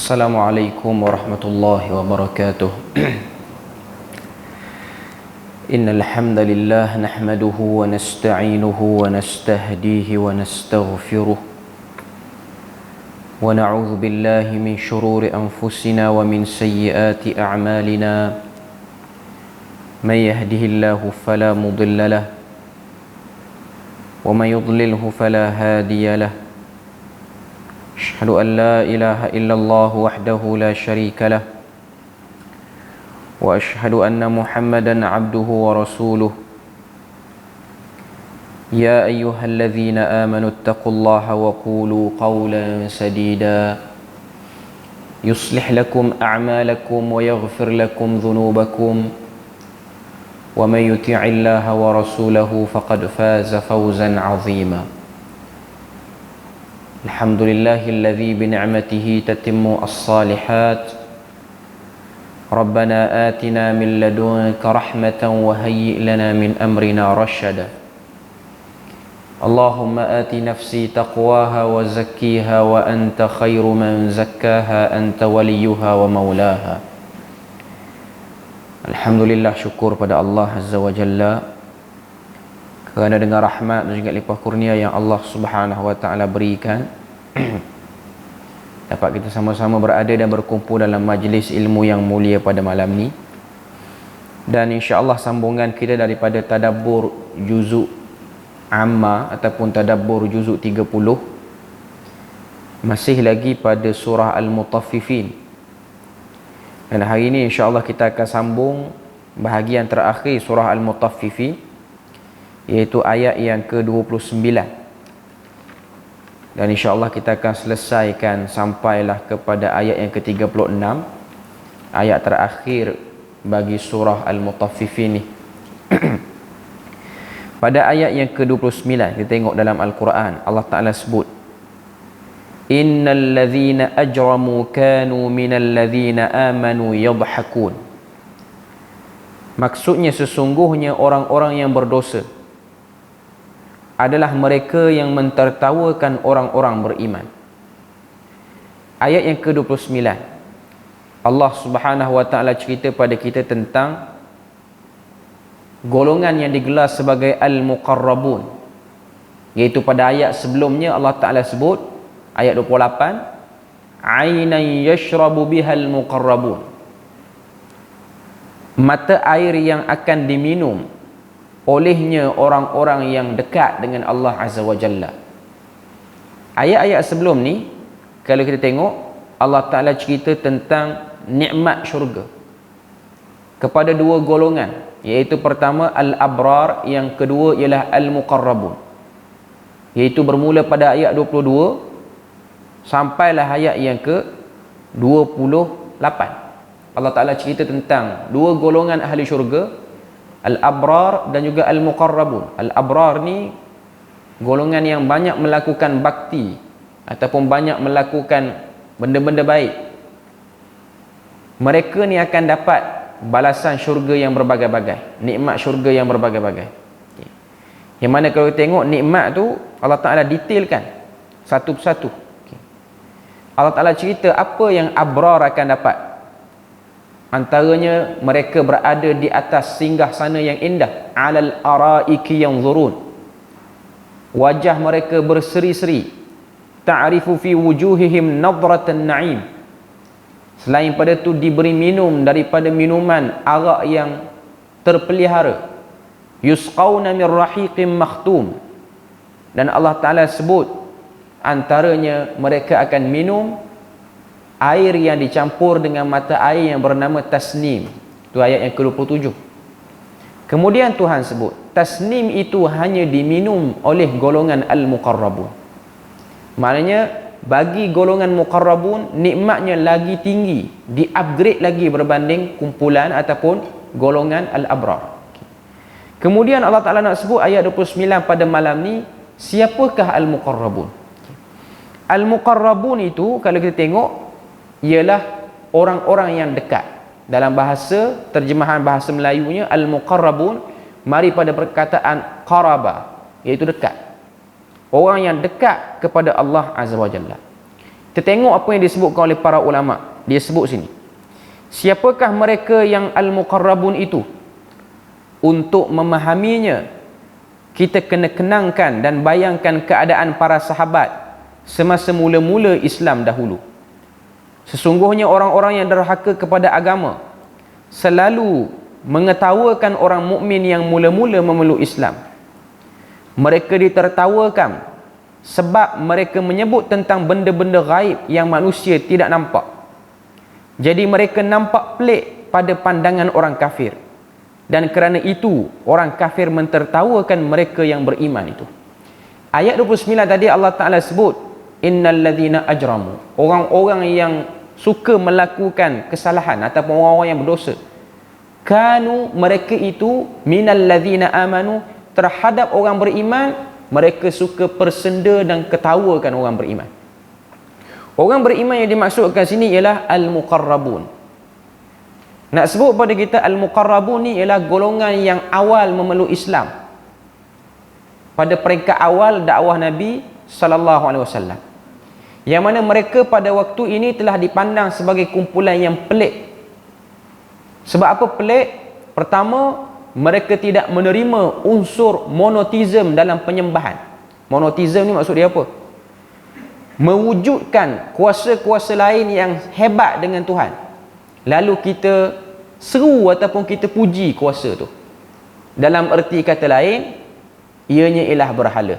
Assalamualaikum warahmatullahi wabarakatuh. Innal hamdalillah nahmaduhu wa nasta'inuhu wa nastahdihi wa nastaghfiruh wa na'udzu billahi min shururi anfusina wa min sayyiati a'malina. May yahdihillahu fala mudilla lahu wa may yudlilhu fala hadiya lahu. Asyhadu an la ilaha illallah wahdahu la syarika lah wa asyhadu anna Muhammadan abduhu wa rasuluh. Ya ayyuhalladzina amanu taqullaha wa qulu qawlan sadida yuslih lakum a'malakum wa yaghfir lakum dhunubakum wa may yuti'illaha wa rasulahu faqad faza fawzan 'azima. Alhamdulillahilladzi bini'matihi tatimmu as-salihat. Rabbana atina min ladunka rahmatan wa hayyi' lana min amrina rasyada. Allahumma ati nafsi taqwaha wa zakkiha wa anta khairu man zakkaha anta waliyuha wa maulaha. Alhamdulillah, syukur pada Allah Azza wa Jalla kerana dengan rahmat dan juga limpah kurnia yang Allah Subhanahu wa taala berikan dapat kita sama-sama berada dan berkumpul dalam majlis ilmu yang mulia pada malam ni. Dan insya-Allah sambungan kita daripada tadabbur juzuk amma ataupun tadabbur juzuk 30 masih lagi pada surah Al-Mutaffifin. Dan hari ini insya-Allah kita akan sambung bahagian terakhir surah Al-Mutaffifin, iaitu ayat yang ke-29. Dan insya-Allah kita akan selesaikan sampailah kepada ayat yang ke-36, ayat terakhir bagi surah Al-Mutaffifin ni. Pada ayat yang ke-29 kita tengok dalam Al-Quran, Allah Ta'ala sebut, innal ladzina ajramu kanu minal ladzina amanu yadhhakun. Maksudnya sesungguhnya orang-orang yang berdosa adalah mereka yang mentertawakan orang-orang beriman. Ayat yang ke-29, Allah Subhanahu wa taala cerita pada kita tentang golongan yang digelar sebagai al-muqarrabun, iaitu pada ayat sebelumnya Allah Taala sebut, ayat 28, ainan yashrabu bihal muqarrabun, mata air yang akan diminum olehnya orang-orang yang dekat dengan Allah Azza wa Jalla. Ayat-ayat sebelum ni kalau kita tengok, Allah Ta'ala cerita tentang nikmat syurga kepada dua golongan, iaitu pertama al-abrar, yang kedua ialah al-muqarrabun, iaitu bermula pada ayat 22 sampailah ayat yang ke-28. Allah Ta'ala cerita tentang dua golongan ahli syurga, al-abrar dan juga al-muqarrabun. Al-abrar ni golongan yang banyak melakukan bakti ataupun banyak melakukan benda-benda baik. Mereka ni akan dapat balasan syurga yang berbagai-bagai, nikmat syurga yang berbagai-bagai. Yang mana kalau kita tengok nikmat tu Allah Ta'ala detailkan satu persatu. Allah Ta'ala cerita apa yang abrar akan dapat. Antaranya mereka berada di atas singgah sana yang indah, alal araiki yanzurun, wajah mereka berseri-seri, ta'rifu fi wujuhihim nadratan na'im. Selain pada itu diberi minum daripada minuman arak yang terpelihara, yusqauna min rahiqin makhtum. Dan Allah Ta'ala sebut antaranya mereka akan minum air yang dicampur dengan mata air yang bernama tasnim. Itu ayat yang ke-27. Kemudian Tuhan sebut tasnim itu hanya diminum oleh golongan al-muqarrabun. Maknanya bagi golongan muqarrabun nikmatnya lagi tinggi, di-upgrade lagi berbanding kumpulan ataupun golongan al-abrar. Kemudian Allah Ta'ala nak sebut ayat 29 pada malam ni, siapakah al-muqarrabun? Al-muqarrabun itu kalau kita tengok ialah orang-orang yang dekat. Dalam bahasa terjemahan bahasa Melayunya, al-muqarrabun mari pada perkataan qaraba, iaitu dekat. Orang yang dekat kepada Allah Azza wa Jalla. Kita tengok apa yang disebutkan oleh para ulama. Dia sebut sini, siapakah mereka yang al-muqarrabun itu? Untuk memahaminya, kita kena kenangkan dan bayangkan keadaan para sahabat semasa mula-mula Islam dahulu. Sesungguhnya orang-orang yang derhaka kepada agama selalu mengetawakan orang mukmin yang mula-mula memeluk Islam. Mereka ditertawakan sebab mereka menyebut tentang benda-benda gaib yang manusia tidak nampak. Jadi mereka nampak pelik pada pandangan orang kafir, dan kerana itu orang kafir mentertawakan mereka yang beriman itu. Ayat 29 tadi Allah Ta'ala sebut, innal ladhina ajramu, orang-orang yang suka melakukan kesalahan ataupun orang-orang yang berdosa, kanu, mereka itu, minal ladhina amanu, terhadap orang beriman, mereka suka persenda dan ketawakan orang beriman. Orang beriman yang dimaksudkan sini ialah al-muqarrabun. Nak sebut pada kita al-muqarrabun ni ialah golongan yang awal memeluk Islam pada peringkat awal dakwah Nabi sallallahu alaihi wasallam, yang mana mereka pada waktu ini telah dipandang sebagai kumpulan yang pelik. Sebab apa pelik? Pertama, mereka tidak menerima unsur monoteism dalam penyembahan. Monoteism ni maksud dia apa? Mewujudkan kuasa-kuasa lain yang hebat dengan Tuhan, lalu kita seru ataupun kita puji kuasa tu. Dalam erti kata lain, ianya ialah berhala.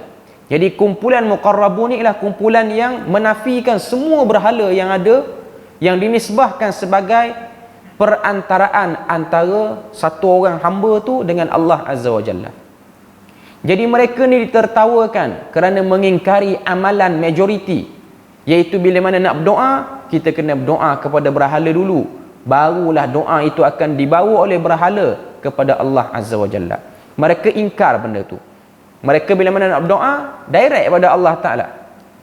Jadi kumpulan muqarrabun ni ialah kumpulan yang menafikan semua berhala yang ada, yang dinisbahkan sebagai perantaraan antara satu orang hamba tu dengan Allah Azza wa Jalla. Jadi mereka ni ditertawakan kerana mengingkari amalan majoriti, iaitu bila mana nak berdoa, kita kena berdoa kepada berhala dulu, barulah doa itu akan dibawa oleh berhala kepada Allah Azza wa Jalla. Mereka ingkar benda tu. Mereka bila mana nak berdoa, direct pada Allah Ta'ala.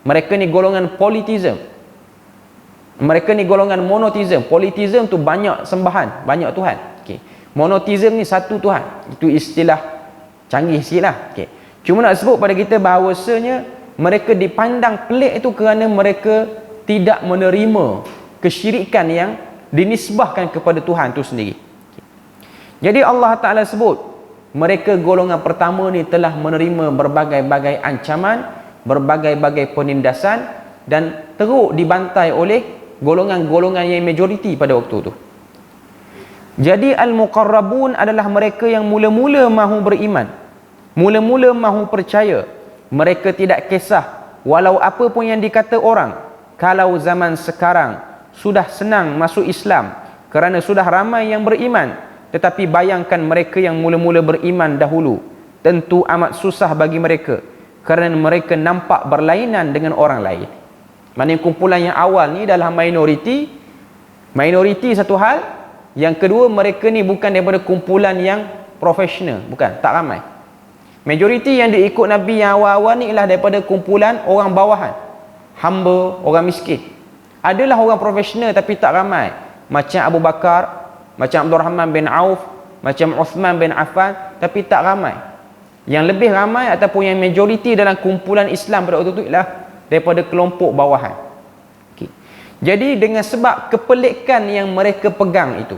Mereka ni golongan politism. Mereka ni golongan monoteism. Politism tu banyak sembahan, banyak Tuhan. Okay. Monoteism ni satu Tuhan. Itu istilah canggih sikit lah. Okay. Cuma nak sebut pada kita bahawasanya mereka dipandang pelik itu kerana mereka tidak menerima kesyirikan yang dinisbahkan kepada Tuhan itu sendiri. Okay. Jadi Allah Ta'ala sebut, mereka golongan pertama ni telah menerima berbagai-bagai ancaman, berbagai-bagai penindasan, dan teruk dibantai oleh golongan-golongan yang majoriti pada waktu tu. Jadi al-muqarrabun adalah mereka yang mula-mula mahu beriman, mula-mula mahu percaya. Mereka tidak kisah walau apa pun yang dikata orang. Kalau zaman sekarang sudah senang masuk Islam kerana sudah ramai yang beriman, tetapi bayangkan mereka yang mula-mula beriman dahulu, tentu amat susah bagi mereka kerana mereka nampak berlainan dengan orang lain. Maksudnya kumpulan yang awal ni dalam minoriti satu hal. Yang kedua, mereka ni bukan daripada kumpulan yang profesional, bukan, tak ramai. Majoriti yang diikut Nabi yang awal-awal ni ialah daripada kumpulan orang bawahan, hamba, orang miskin. Adalah orang profesional tapi tak ramai, macam Abu Bakar, macam Abdul Rahman bin Auf, macam Uthman bin Affan, tapi tak ramai. Yang lebih ramai ataupun yang majoriti dalam kumpulan Islam pada waktu itu ialah daripada kelompok bawahan. Okay. Jadi dengan sebab kepelikan yang mereka pegang itu,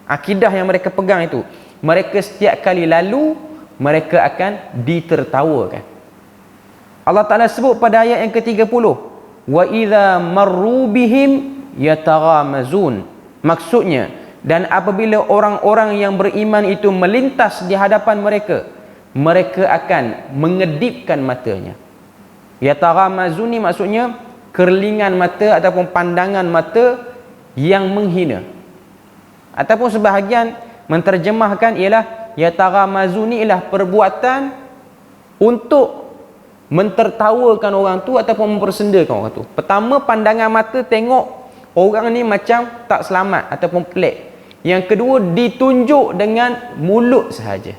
akidah yang mereka pegang itu, mereka setiap kali lalu mereka akan ditertawakan. Allah Ta'ala sebut pada ayat yang ke-30, wa idza marru bihim yataghamazun. Maksudnya, dan apabila orang-orang yang beriman itu melintas di hadapan mereka, mereka akan mengedipkan matanya. Yataghamazun ni maksudnya kerlingan mata ataupun pandangan mata yang menghina. Ataupun sebahagian menterjemahkan ialah yataghamazun ni ialah perbuatan untuk mentertawakan orang tu ataupun mempersendakan orang tu. Pertama, pandangan mata tengok orang ni macam tak selamat ataupun pelik. Yang kedua, ditunjuk dengan mulut sahaja.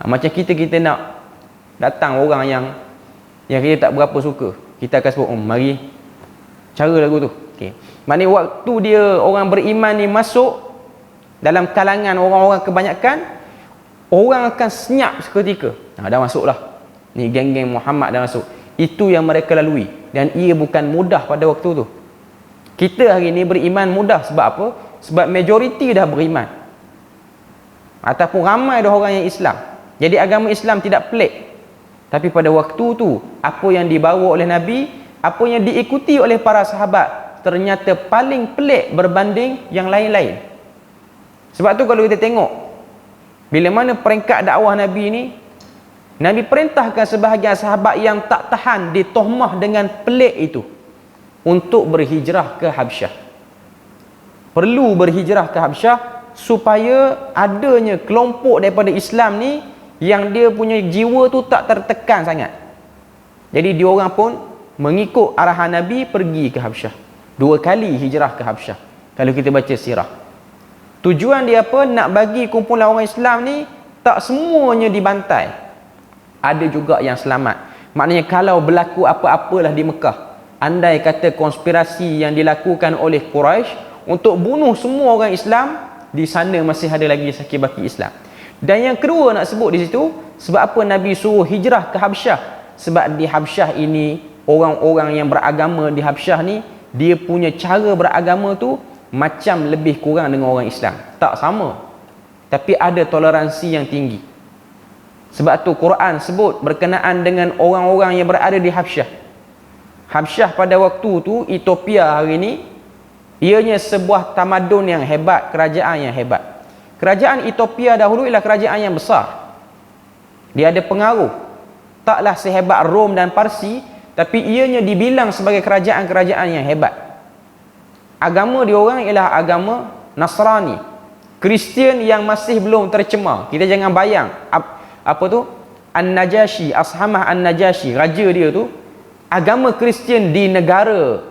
Macam kita nak datang orang yang kita tak berapa suka, kita akan sebut, mari cara lagu tu. Okay. Maknanya waktu dia orang beriman ni masuk dalam kalangan orang-orang kebanyakan, orang akan senyap seketika. Dah masuk lah, ni geng-geng Muhammad dah masuk. Itu yang mereka lalui. dan ia bukan mudah pada waktu tu. Kita hari ni beriman mudah sebab apa? Sebab majoriti dah beriman, ataupun ramai dah orang yang Islam. Jadi agama Islam tidak pelik. Tapi pada waktu tu, apa yang dibawa oleh Nabi, apa yang diikuti oleh para sahabat, ternyata paling pelik berbanding yang lain-lain. Sebab tu kalau kita tengok, bila mana peringkat dakwah Nabi ni, Nabi perintahkan sebahagian sahabat yang tak tahan ditohmah dengan pelik itu untuk berhijrah ke Habsyah. Perlu berhijrah ke Habsyah supaya adanya kelompok daripada Islam ni yang dia punya jiwa tu tak tertekan sangat. Jadi diorang pun mengikut arahan Nabi pergi ke Habsyah. 2 kali hijrah ke Habsyah kalau kita baca sirah. Tujuan dia apa? Nak bagi kumpulan orang Islam ni tak semuanya dibantai, ada juga yang selamat. Maknanya kalau berlaku apa-apalah di Mekah, andai kata konspirasi yang dilakukan oleh Quraisy untuk bunuh semua orang Islam, di sana masih ada lagi sakit baki Islam. Dan yang kedua nak sebut di situ, sebab apa Nabi suruh hijrah ke Habsyah? Sebab di Habsyah ini, orang-orang yang beragama di Habsyah ni, dia punya cara beragama tu macam lebih kurang dengan orang Islam. Tak sama, tapi ada toleransi yang tinggi. Sebab tu Quran sebut berkenaan dengan orang-orang yang berada di Habsyah. Habsyah pada waktu tu, Ethiopia hari ni, ianya sebuah tamadun yang hebat, kerajaan yang hebat. Kerajaan Ethiopia dahulu ialah kerajaan yang besar. Dia ada pengaruh. Taklah sehebat Rom dan Parsi, tapi ianya dibilang sebagai kerajaan-kerajaan yang hebat. Agama diorang ialah agama Nasrani, Kristian yang masih belum tercemar. Kita jangan bayang apa tu? An-Najashi, Ashamah An-Najashi, raja dia tu, agama Kristian di negara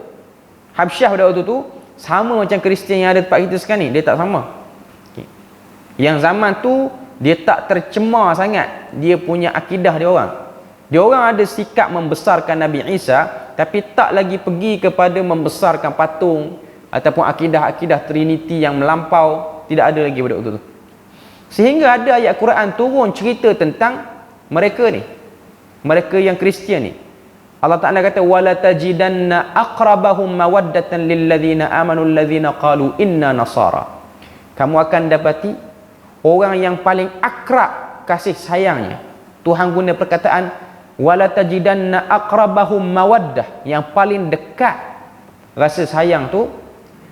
Habsyah pada waktu tu sama macam Kristian yang ada tempat kita sekarang ni. Dia tak sama. Yang zaman tu dia tak tercemar sangat dia punya akidah dia orang. Dia orang ada sikap membesarkan Nabi Isa, tapi tak lagi pergi kepada membesarkan patung ataupun akidah-akidah Trinity yang melampau. Tidak ada lagi pada waktu tu. Sehingga ada ayat Quran turun cerita tentang mereka ni, mereka yang Kristian ni. Allah Ta'ala kata, wala tajidanna aqrabahum mawaddatan lilladzina amanu alladzina qalu inna nasara. Kamu akan dapati orang yang paling akrab kasih sayangnya. Tuhan guna perkataan wala tajidanna aqrabahum mawaddah, yang paling dekat rasa sayang tu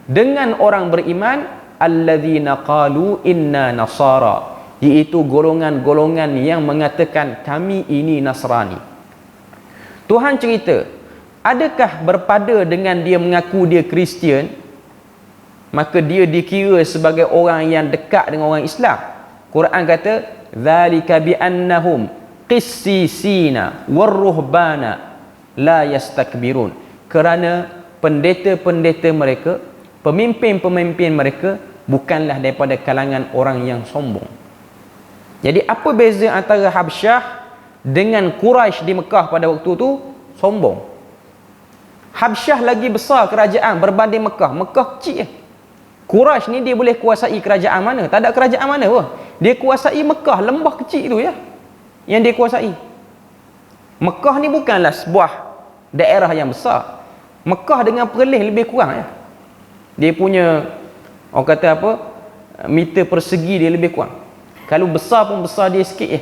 dengan orang beriman, alladzina qalu inna nasara, iaitu golongan-golongan yang mengatakan kami ini Nasrani. Tuhan cerita, adakah berpada dengan dia mengaku dia Kristian, maka dia dikira sebagai orang yang dekat dengan orang Islam? Quran kata, dzalika bi annahum qissisina warruhbana la yastakbirun. Kerana pendeta-pendeta mereka, pemimpin-pemimpin mereka bukanlah daripada kalangan orang yang sombong. Jadi apa beza antara Habsyah dengan Quraisy di Mekah pada waktu tu? Sombong. Habsyah lagi besar kerajaan berbanding Mekah. Mekah kecil. Quraisy ni dia boleh kuasai kerajaan mana? Tak ada kerajaan mana pun. Dia kuasai Mekah, lembah kecil tu ya, yang dia kuasai. Mekah ni bukanlah sebuah daerah yang besar. Mekah dengan Perlis lebih kurang ya. Dia punya, orang kata apa, meter persegi dia lebih kurang. Kalau besar pun besar dia sikit ya.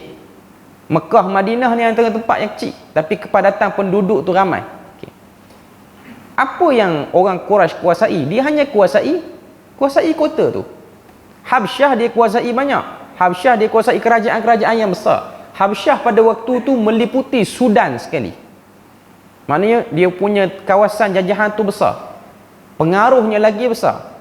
Mekah, Madinah ni antara tempat yang kecil, tapi kepadatan penduduk tu ramai. Okay. Apa yang orang Quraisy kuasai? Dia hanya kuasai kota tu. Habsyah dia kuasai banyak. Habsyah dia kuasai kerajaan-kerajaan yang besar. Habsyah pada waktu tu meliputi Sudan sekali. Maknanya dia punya kawasan jajahan tu besar. Pengaruhnya lagi besar.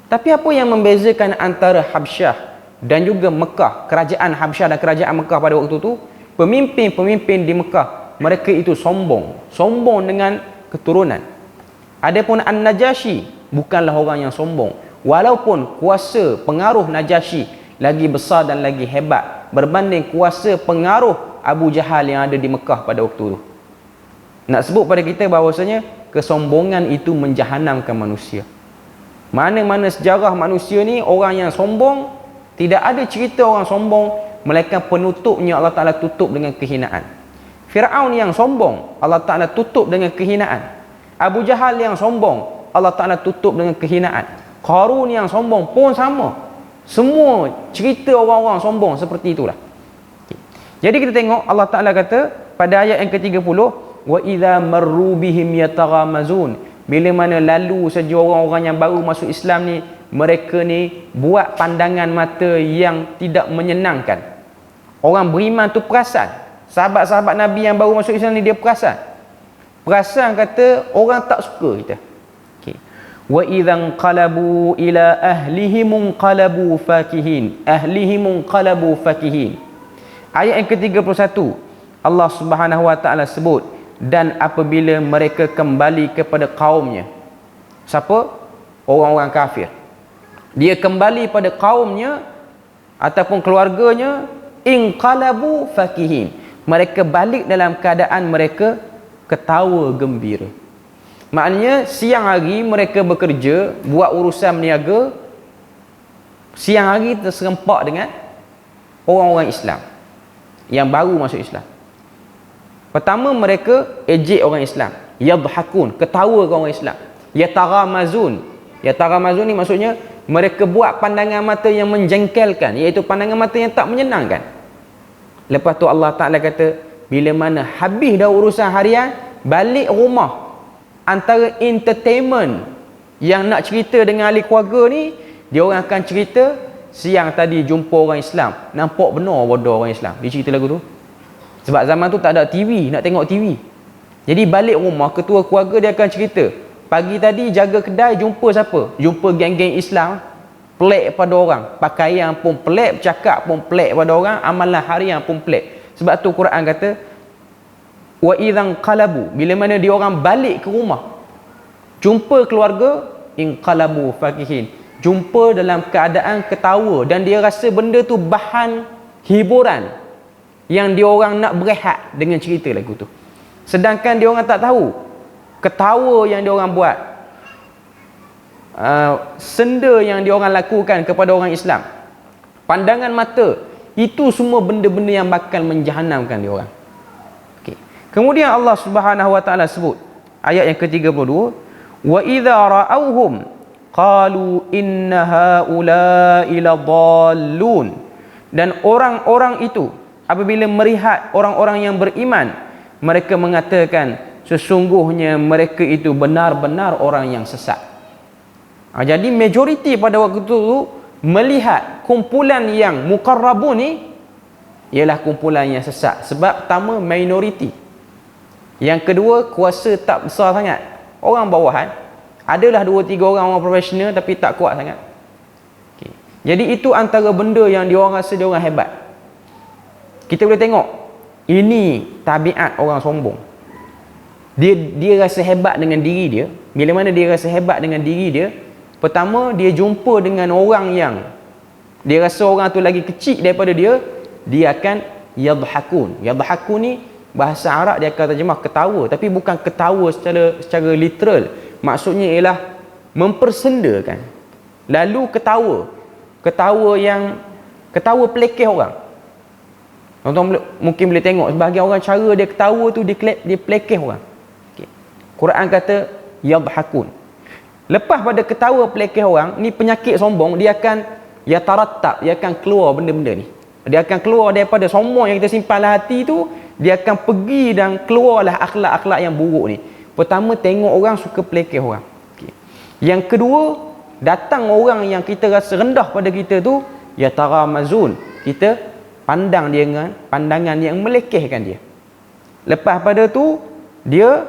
Tapi apa yang membezakan antara Habsyah dan juga Mekah, kerajaan Habsyah dan kerajaan Mekah pada waktu tu? Pemimpin-pemimpin di Mekah, mereka itu sombong dengan keturunan. Adapun An-Najashi bukanlah orang yang sombong, walaupun kuasa pengaruh Najashi lagi besar dan lagi hebat berbanding kuasa pengaruh Abu Jahal yang ada di Mekah pada waktu tu. Nak sebut pada kita bahawasanya kesombongan itu menjahanamkan manusia. Mana-mana sejarah manusia ni, orang yang sombong, tidak ada cerita orang sombong melainkan penutupnya Allah Ta'ala tutup dengan kehinaan. Fir'aun yang sombong, Allah Ta'ala tutup dengan kehinaan. Abu Jahal yang sombong, Allah Ta'ala tutup dengan kehinaan. Qarun yang sombong pun sama. Semua cerita orang-orang sombong seperti itulah. Jadi kita tengok Allah Ta'ala kata pada ayat yang ke-30, wa idza marru bihim yataghamazun. Bila mana lalu saja orang-orang yang baru masuk Islam ni, mereka ni buat pandangan mata yang tidak menyenangkan. Orang beriman tu perasan. Sahabat-sahabat Nabi yang baru masuk Islam ni dia perasan. Perasan kata orang tak suka kita. Okey. Wa idzan qalabu ila ahlihim qalabu fakihin. Ahlihim qalabu fakihin. Ayat yang ke-31 Allah Subhanahu wa taala sebut, dan apabila mereka kembali kepada kaumnya. Siapa? Orang-orang kafir. Dia kembali pada kaumnya ataupun keluarganya, inqalabu fakihin. Mereka balik dalam keadaan mereka ketawa gembira. Maknanya siang hari mereka bekerja, buat urusan berniaga, siang hari terserempak dengan orang-orang Islam yang baru masuk Islam. Pertama mereka ejek orang Islam, yadhakun, ketawa ke orang Islam. Yataghamazun. Yataghamazun ni maksudnya mereka buat pandangan mata yang menjengkelkan, iaitu pandangan mata yang tak menyenangkan. Lepas tu Allah Ta'ala kata, bila mana habis dah urusan harian, balik rumah, antara entertainment yang nak cerita dengan ahli keluarga ni, dia orang akan cerita, siang tadi jumpa orang Islam, nampak benar bodoh orang Islam. Dia cerita lagu tu. Sebab zaman tu tak ada TV, nak tengok TV. Jadi balik rumah, ketua keluarga dia akan cerita, pagi tadi jaga kedai jumpa siapa? Jumpa geng-geng Islam, pelik pada orang, pakaian pun pelik, bercakap pun pelik pada orang, amalan harian pun pelik. Sebab tu Quran kata, wa idzan qalabu, bila mana dia orang balik ke rumah, jumpa keluarga, inqalabu fakihin, jumpa dalam keadaan ketawa, dan dia rasa benda tu bahan hiburan yang dia orang nak berehat dengan cerita lagu tu. Sedangkan dia orang tak tahu ketawa yang dia orang buat, senda yang dia orang lakukan kepada orang Islam, pandangan mata, itu semua benda-benda yang bakal menjahanamkan dia orang. Okay. Kemudian Allah Subhanahu wa taala sebut ayat yang ke-32, wa idza ra'awhum qalu inna haula'i ladallun. Dan orang-orang itu apabila melihat orang-orang yang beriman, mereka mengatakan sesungguhnya mereka itu benar-benar orang yang sesat. Jadi majoriti pada waktu itu melihat kumpulan yang muqarrabun ni ialah kumpulan yang sesat. Sebab pertama minoriti, yang kedua kuasa tak besar sangat, orang bawahan. Adalah 2-3 orang profesional tapi tak kuat sangat. Okay. Jadi itu antara benda yang dia orang rasa dia orang hebat. Kita boleh tengok ini tabiat orang sombong. Dia rasa hebat dengan diri dia. Bila mana dia rasa hebat dengan diri dia, pertama dia jumpa dengan orang yang dia rasa orang tu lagi kecil daripada dia, dia akan yadhakun. Yadhakun ni bahasa Arab dia akan terjemah ketawa, tapi bukan ketawa secara literal. Maksudnya ialah mempersendakan. Lalu ketawa pelekeh orang. Tuan-tuan mungkin boleh tengok sebahagian orang cara dia ketawa tu dia pelekeh orang. Okay. Quran kata yadhakun. Lepas pada ketawa pelekeh orang ni, penyakit sombong dia akan yatarattab, dia akan keluar benda-benda ni. Dia akan keluar daripada sombong yang kita simpan dalam hati tu, dia akan pergi dan keluarlah akhlak-akhlak yang buruk ni. Pertama, tengok orang suka pelekeh orang. Okay. Yang kedua, datang orang yang kita rasa rendah pada kita tu, yataramazun, kita pandang dia dengan pandangan yang melekehkan dia. Lepas pada tu, dia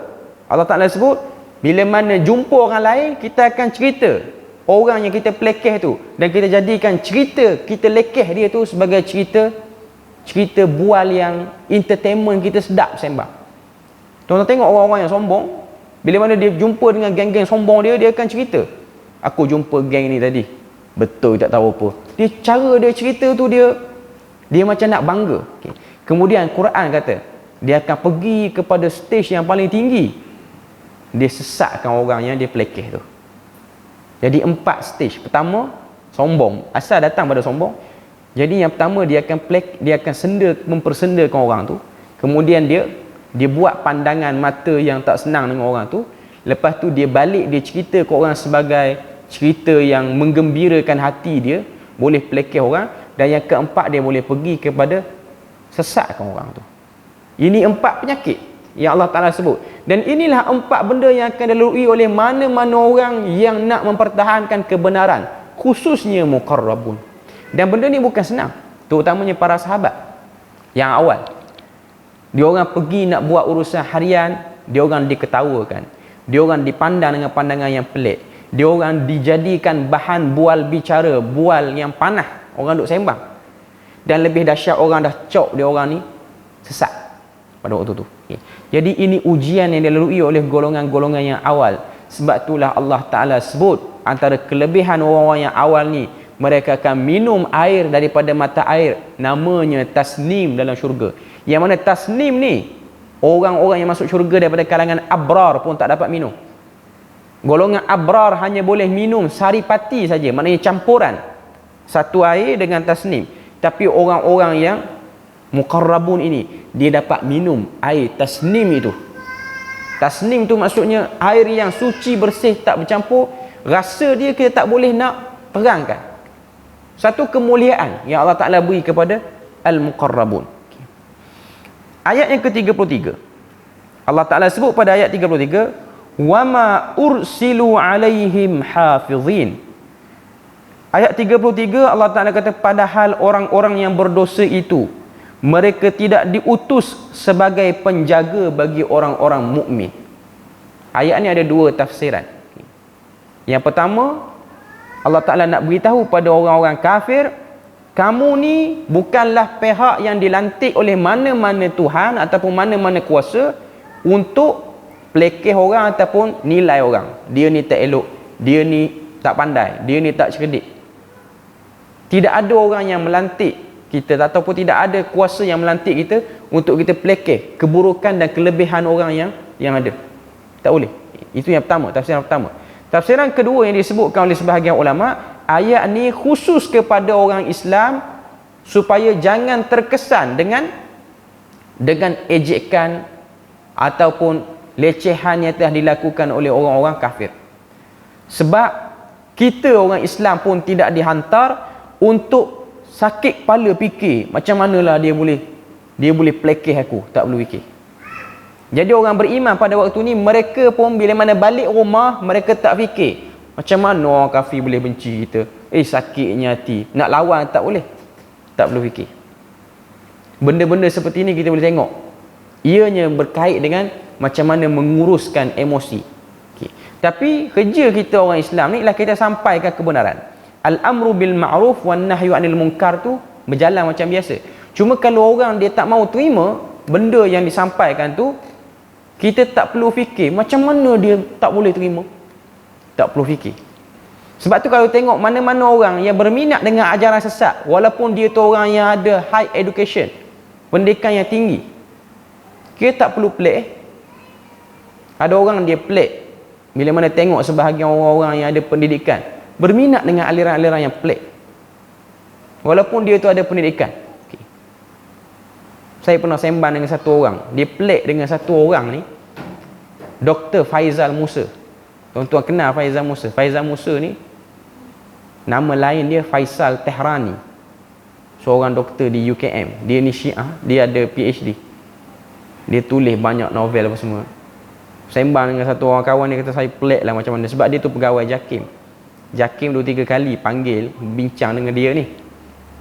Allah Ta'ala sebut, bila mana jumpa orang lain, kita akan cerita orang yang kita pelekeh tu, dan kita jadikan cerita kita lekeh dia tu sebagai cerita bual yang entertainment kita sedap sembang. Tuan-tuan tengok orang-orang yang sombong, bila mana dia jumpa dengan geng-geng sombong dia akan cerita, aku jumpa geng ni tadi, betul tak tahu apa. Cara dia cerita tu dia macam nak bangga. Okay. Kemudian Quran kata dia akan pergi kepada stage yang paling tinggi, dia sesatkan orang yang dia pelekeh tu. Jadi 4 stage. Pertama, sombong, asal datang pada sombong. Jadi yang pertama dia akan mempersendakan orang tu. Kemudian dia Dia buat pandangan mata yang tak senang dengan orang tu. Lepas tu dia balik, dia cerita ke orang sebagai cerita yang menggembirakan hati dia, boleh pelekeh orang. Dan yang keempat, dia boleh pergi kepada sesatkan orang tu. Ini 4 penyakit yang Allah Ta'ala sebut. Dan inilah 4 benda yang akan dilalui oleh mana-mana orang yang nak mempertahankan kebenaran, khususnya muqarrabun. Dan benda ni bukan senang, terutamanya para sahabat yang awal. Dia orang pergi nak buat urusan harian, dia orang diketawakan, dia orang dipandang dengan pandangan yang pelik, dia orang dijadikan bahan bual bicara, bual yang panah, orang duk sembang. Dan lebih dahsyat, orang dah cok dia orang ni sesat pada waktu tu. Jadi ini ujian yang dilalui oleh golongan-golongan yang awal. Sebab itulah Allah Ta'ala sebut antara kelebihan orang-orang yang awal ni, mereka akan minum air daripada mata air, namanya tasnim dalam syurga. Yang mana tasnim ni, orang-orang yang masuk syurga daripada kalangan abrar pun tak dapat minum. Golongan abrar hanya boleh minum saripati saja, maknanya campuran satu air dengan tasnim. Tapi orang-orang yang muqarrabun ini, dia dapat minum air tasnim itu. Tasnim tu maksudnya air yang suci, bersih, tak bercampur. Rasa dia kita tak boleh nak terangkan. Satu kemuliaan yang Allah Ta'ala beri kepada al-muqarrabun. Ayat yang ke-33, Allah Ta'ala sebut pada ayat 33, وَمَا أُرْسِلُوا عَلَيْهِمْ حَافِظِينَ. Ayat 33 Allah Ta'ala kata, padahal orang-orang yang berdosa itu, mereka tidak diutus sebagai penjaga bagi orang-orang mukmin. Ayat ni ada 2 tafsiran. Yang pertama, Allah Ta'ala nak beritahu pada orang-orang kafir, kamu ni bukanlah pihak yang dilantik oleh mana-mana Tuhan ataupun mana-mana kuasa untuk pelekeh orang ataupun nilai orang. Dia ni tak elok, dia ni tak pandai, dia ni tak cerdik. Tidak ada orang yang melantik kita, ataupun tidak ada kuasa yang melantik kita untuk kita pelekeh keburukan dan kelebihan orang yang ada. Tak boleh. Itu yang pertama, tafsiran pertama. Tafsiran kedua yang disebutkan oleh sebahagian ulama, ayat ni khusus kepada orang Islam supaya jangan terkesan dengan ejekan ataupun lecehan yang telah dilakukan oleh orang-orang kafir. Sebab kita orang Islam pun tidak dihantar untuk sakit kepala fikir macam manalah dia boleh pelekeh aku, tak perlu fikir. Jadi orang beriman pada waktu ni, mereka pun bila mana balik rumah, mereka tak fikir macam mana orang kafir boleh benci kita, sakitnya hati, nak lawan tak boleh, tak perlu fikir. Benda-benda seperti ni kita boleh tengok, ianya berkait dengan macam mana menguruskan emosi. Tapi kerja kita orang Islam ni ialah kita sampaikan kebenaran. Al-amru bil ma'ruf wan nahyu anil munkar tu berjalan macam biasa. Cuma kalau orang dia tak mau terima benda yang disampaikan tu, kita tak perlu fikir macam mana dia tak boleh terima. Tak perlu fikir. Sebab tu kalau tengok mana-mana orang yang berminat dengan ajaran sesat, walaupun dia tu orang yang ada high education, pendidikan yang tinggi, kita tak perlu pelik. Ada orang dia pelik bila mana tengok sebahagian orang-orang yang ada pendidikan berminat dengan aliran-aliran yang pelik, walaupun dia tu ada pendidikan. Saya pernah sembang dengan satu orang, dia pelik dengan satu orang ni, Dr. Faizal Musa. Tuan-tuan kenal Faizal Musa? Faizal Musa ni nama lain dia Faisal Tehrani, seorang doktor di UKM. Dia ni Syiah, dia ada PhD, dia tulis banyak novel apa semua. Sembang dengan satu orang kawan, dia kata saya pelik lah macam mana, sebab dia tu pegawai JAKIM. JAKIM 2-3 kali panggil bincang dengan dia ni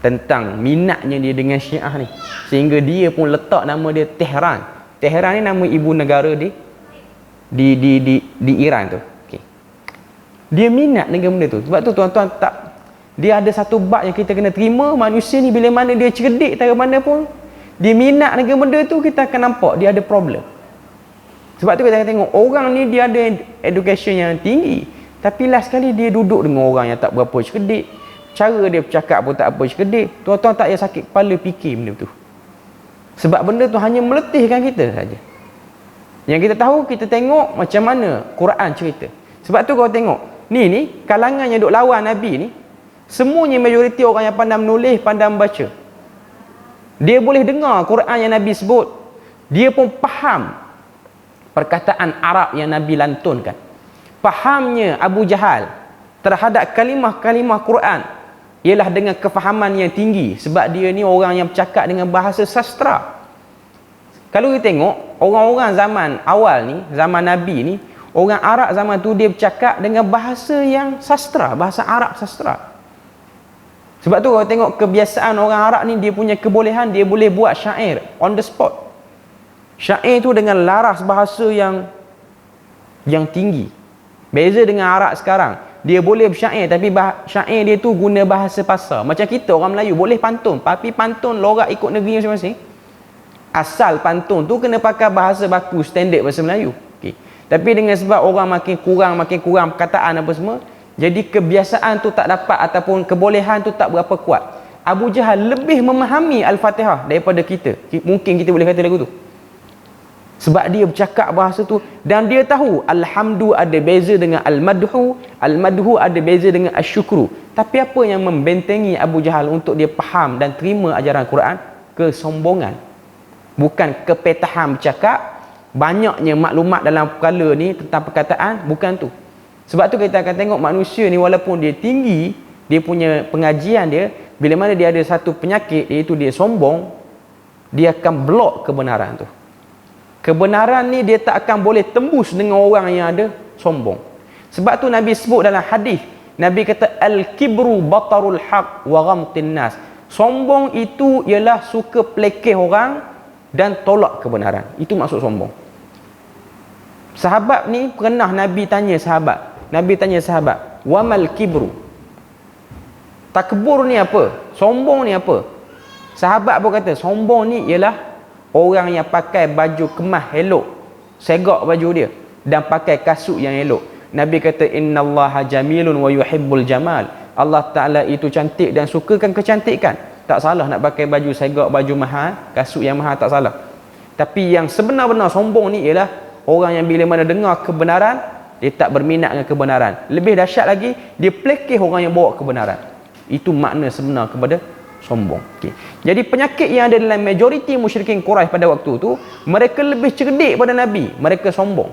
tentang minatnya dia dengan Syiah ni, sehingga dia pun letak nama dia Tehran. Tehran ni nama ibu negara di Iran tu. Dia minat dengan benda tu. Sebab tu tuan-tuan, tak, dia ada satu bab yang kita kena terima, manusia ni bila mana dia cerdik dari mana pun, dia minat dengan benda tu, kita akan nampak dia ada problem. Sebab tu kita akan tengok orang ni dia ada education yang tinggi, tapi last sekali dia duduk dengan orang yang tak berapa cerdik, cara dia bercakap pun tak apa cerdik. Tuan-tuan tak payah sakit kepala fikir benda tu, sebab benda tu hanya meletihkan kita saja. Yang kita tahu, kita tengok macam mana Quran cerita. Sebab tu kau tengok ni kalangan yang duk lawan Nabi ni, semuanya majoriti orang yang pandai menulis, pandai membaca. Dia boleh dengar Quran yang Nabi sebut, Dia pun faham perkataan Arab yang Nabi lantunkan. Fahamnya Abu Jahal terhadap kalimah-kalimah Quran ialah dengan kefahaman yang tinggi, sebab dia ni orang yang bercakap dengan bahasa sastra. Kalau kita tengok orang-orang zaman awal ni, zaman Nabi ni, orang Arab zaman tu dia bercakap dengan bahasa yang sastra, bahasa Arab sastra. Sebab tu kalau tengok kebiasaan orang Arab ni, dia punya kebolehan, dia boleh buat syair on the spot. Syair tu dengan laras bahasa yang tinggi. Beza dengan Arab sekarang, dia boleh bersyair tapi syair dia tu guna bahasa pasar. Macam kita orang Melayu boleh pantun, tapi pantun lorak ikut negeri masing-masing. Asal pantun tu kena pakai bahasa baku standard bahasa Melayu. Okay. Tapi dengan sebab orang makin kurang perkataan apa semua, jadi kebiasaan tu tak dapat ataupun kebolehan tu tak berapa kuat. Abu Jahal lebih memahami Al-Fatihah daripada kita. Mungkin kita boleh kata lagu tu. Sebab dia bercakap bahasa tu dan dia tahu alhamdu ada beza dengan al-madhu ada beza dengan asyukru. Tapi apa yang membentengi Abu Jahal untuk dia faham dan terima ajaran Quran? Kesombongan. Bukan kepetahan bercakap, banyaknya maklumat dalam kepala ni tentang perkataan, bukan tu. Sebab tu kita akan tengok manusia ni walaupun dia tinggi, dia punya pengajian dia, bila mana dia ada satu penyakit iaitu dia sombong, dia akan blok kebenaran tu. Kebenaran ni dia tak akan boleh tembus dengan orang yang ada sombong. Sebab tu Nabi sebut dalam hadis, Nabi kata al-kibru batarul haq wa ghamtin nas. Sombong itu ialah suka pelekeh orang dan tolak kebenaran. Itu maksud sombong. Sahabat ni pernah Nabi tanya sahabat, wamal kibru? Takbur ni apa? Sombong ni apa? Sahabat pun kata sombong ni ialah orang yang pakai baju kemas elok, segak baju dia dan pakai kasut yang elok. Nabi kata innallaha jamilun wa yuhibbul jamal. Allah Taala itu cantik dan sukakan kecantikan. Tak salah nak pakai baju segak, baju mahal, kasut yang mahal, tak salah. Tapi yang sebenar-benar sombong ni ialah orang yang bila mana dengar kebenaran, dia tak berminat dengan kebenaran. Lebih dahsyat lagi, dia pelekeh orang yang bawa kebenaran. Itu makna sebenar kepada sombong. Okay. Jadi penyakit yang ada dalam majoriti musyrikin Quraisy pada waktu tu, mereka lebih cerdik pada Nabi, mereka sombong.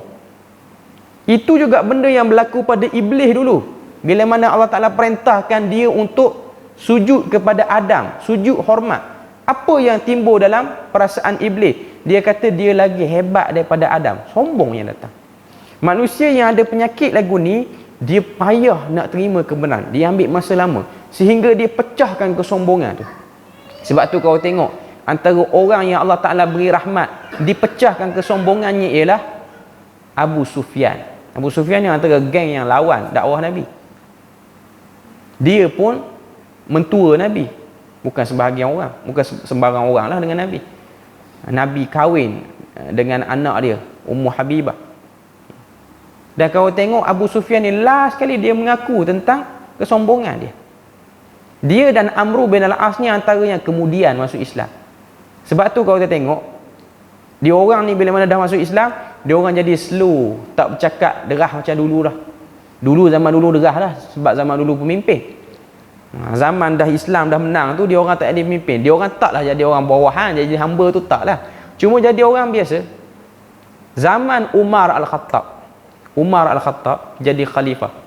Itu juga benda yang berlaku pada iblis dulu. Bila mana Allah Ta'ala perintahkan dia untuk sujud kepada Adam, sujud hormat. Apa yang timbul dalam perasaan iblis? Dia kata dia lagi hebat daripada Adam. Sombong yang datang. Manusia yang ada penyakit lagu ni, dia payah nak terima kebenaran. Dia ambil masa lama sehingga dia pecahkan kesombongan tu. Sebab tu kau tengok antara orang yang Allah Ta'ala beri rahmat, dipecahkan kesombongannya ialah Abu Sufyan. Abu Sufyan ni antara geng yang lawan dakwah Nabi. Dia pun mentua Nabi, bukan sebahagian orang, bukan sembarang orang lah dengan Nabi. Nabi kahwin dengan anak dia, Ummu Habibah. Dan kalau tengok Abu Sufyan ni last sekali dia mengaku tentang kesombongan dia. Dia dan Amru bin Al-As ni antara yang kemudian masuk Islam. Sebab tu kalau kita tengok, dia orang ni bila mana dah masuk Islam, dia orang jadi slow, tak bercakap derah macam dulu dah. Zaman dulu derah lah, sebab zaman dulu pemimpin. Zaman dah Islam dah menang tu, dia orang tak ada pemimpin. Dia orang taklah jadi orang bawahan, jadi hamba tu taklah. Cuma jadi orang biasa. Zaman Umar Al-Khattab jadi khalifah.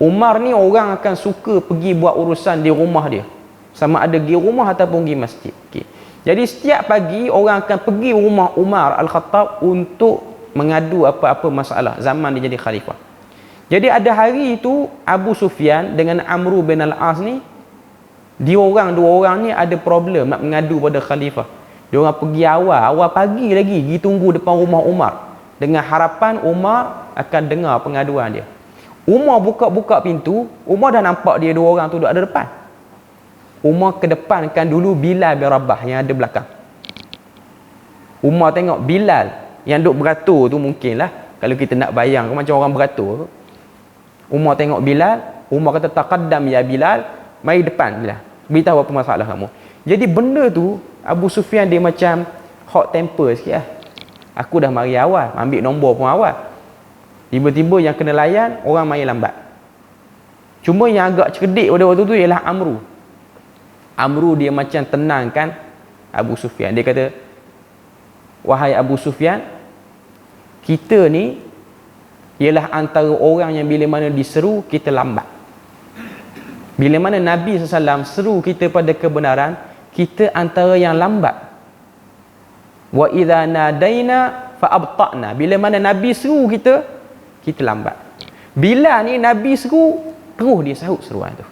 Umar ni orang akan suka pergi buat urusan di rumah dia. Sama ada pergi rumah ataupun pergi masjid. Okay. Jadi setiap pagi orang akan pergi rumah Umar Al-Khattab untuk mengadu apa-apa masalah zaman dia jadi khalifah. Jadi ada hari itu Abu Sufyan dengan Amru bin Al-As ni, dua orang ni ada problem nak mengadu pada khalifah. Dia orang pergi awal pagi lagi, pergi tunggu depan rumah Umar dengan harapan Umar akan dengar pengaduan dia. Umar buka pintu, Umar dah nampak dia dua orang tu duduk ada depan. Umar kedepankan dulu Bilal bin Rabah yang ada belakang. Umar tengok Bilal yang duduk beratur tu, mungkinlah kalau kita nak bayang macam orang beratur. Umar tengok Bilal, Umar kata taqaddam ya Bilal, mari depan Bilal, beritahu apa masalah kamu. Jadi benda tu Abu Sufyan dia macam hot temper sikit lah. Aku dah mari awal, ambil nombor pun awal, tiba-tiba yang kena layan orang mari lambat. Cuma yang agak cerdik pada waktu tu ialah Amru dia macam tenangkan Abu Sufyan. Dia kata wahai Abu Sufyan, kita ni ialah antara orang yang bila mana diseru kita lambat. Bila mana Nabi SAW seru kita pada kebenaran, kita antara yang lambat. Wa idza nadaina fa abta'na. Bila mana Nabi seru kita, kita lambat. Bila ni Nabi seru, terus dia sahut seruan tu,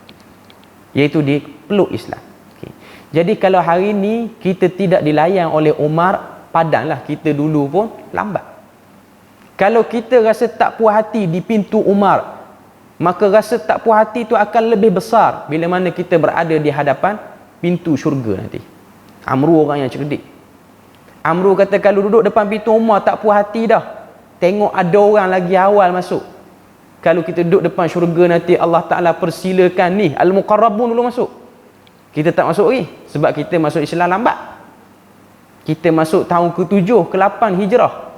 iaitu dia peluk Islam. Okay. Jadi kalau hari ni kita tidak dilayan oleh Umar, padanlah kita dulu pun lambat. Kalau kita rasa tak puas hati di pintu Umar, maka rasa tak puas hati itu akan lebih besar bila mana kita berada di hadapan pintu syurga nanti. Amru orang yang cerdik. Amru kata kalau duduk depan pintu Umar tak puas hati dah, tengok ada orang lagi awal masuk. Kalau kita duduk depan syurga nanti Allah Ta'ala persilakan ni Al-Muqarrabun dulu masuk. Kita tak masuk lagi sebab kita masuk Islam lambat. Kita masuk tahun ke-7, ke-8 hijrah.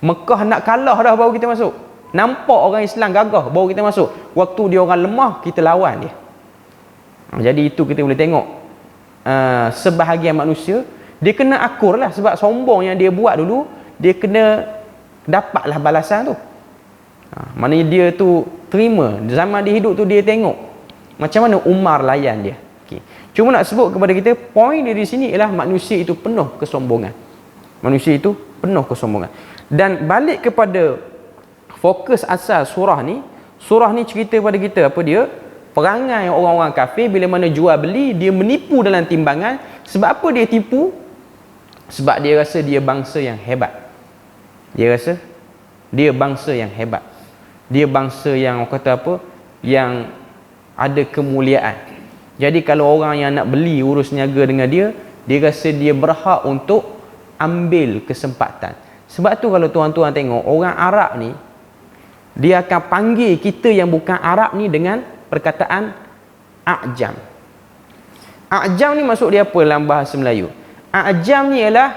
Mekah nak kalah dah baru kita masuk. Nampak orang Islam gagah baru kita masuk. Waktu dia orang lemah, kita lawan dia. Jadi itu kita boleh tengok sebahagian manusia dia kena akur lah sebab sombong yang dia buat dulu, dia kena dapatlah balasan tu. Maknanya dia tu terima. Zaman dia hidup tu dia tengok macam mana Umar layan dia. Okay. Cuma nak sebut kepada kita, poin dia di sini ialah manusia itu penuh kesombongan. Manusia itu penuh kesombongan. Dan balik kepada fokus asal surah ni cerita pada kita apa dia? Perangai orang-orang kafir bila mana jual beli, dia menipu dalam timbangan. Sebab apa dia tipu? Sebab dia rasa dia bangsa yang hebat. Dia rasa dia bangsa yang hebat. Dia bangsa yang orang kata apa? Yang ada kemuliaan. Jadi kalau orang yang nak beli urus niaga dengan dia, dia rasa dia berhak untuk ambil kesempatan. Sebab tu kalau tuan-tuan tengok orang Arab ni, dia akan panggil kita yang bukan Arab ni dengan perkataan A'jam. A'jam ni maksud dia apa dalam bahasa Melayu? A'jam ni ialah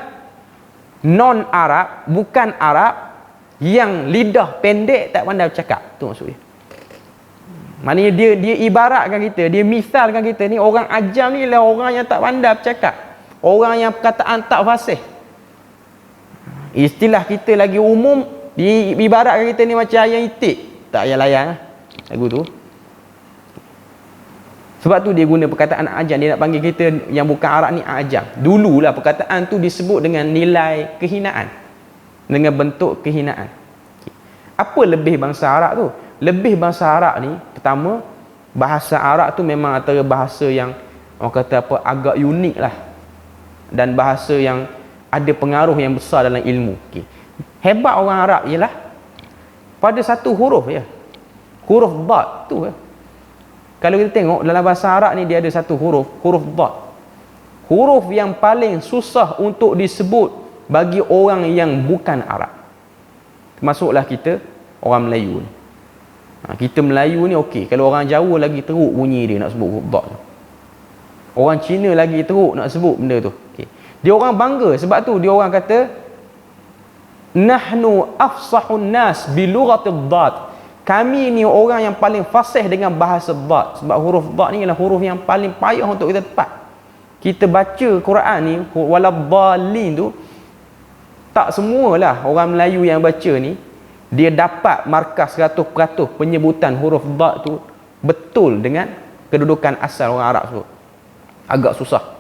non-Arab, bukan Arab, yang lidah pendek tak pandai bercakap. Tu maksud dia. Maknanya dia ibaratkan kita, dia misalkan kita ni, orang Ajam ni ialah orang yang tak pandai bercakap, orang yang perkataan tak fasih. Istilah kita lagi umum, ibaratkan kita ni macam ayam itik, tak payah layan lagu tu. Sebab tu dia guna perkataan Ajam. Dia nak panggil kita yang bukan Arab ni Ajam. Dululah perkataan tu disebut dengan nilai kehinaan, dengan bentuk kehinaan. Apa lebih bangsa Arab tu? Lebih bangsa Arab ni, pertama, bahasa Arab tu memang antara bahasa yang orang kata apa, agak unik lah, dan bahasa yang ada pengaruh yang besar dalam ilmu. Okay. Hebat orang Arab ialah pada satu huruf ya, huruf dad tu ya. Kalau kita tengok dalam bahasa Arab ni, dia ada satu huruf, huruf dad. Huruf yang paling susah untuk disebut bagi orang yang bukan Arab. Termasuklah kita orang Melayu ni. Kita Melayu ni okey, kalau orang Jawa lagi teruk bunyi dia nak sebut huruf dad. Orang Cina lagi teruk nak sebut benda tu. Okey. Dia orang bangga sebab tu dia orang kata nahnu afsahun nas bi lughatid dad. Kami ni orang yang paling fasih dengan bahasa dad. Sebab huruf dad ni ialah huruf yang paling payah untuk kita tepat. Kita baca Quran ni waladhdallin tu, tak semualah orang Melayu yang baca ni dia dapat markah 100% penyebutan huruf dad tu betul dengan kedudukan asal orang Arab tu. Agak susah.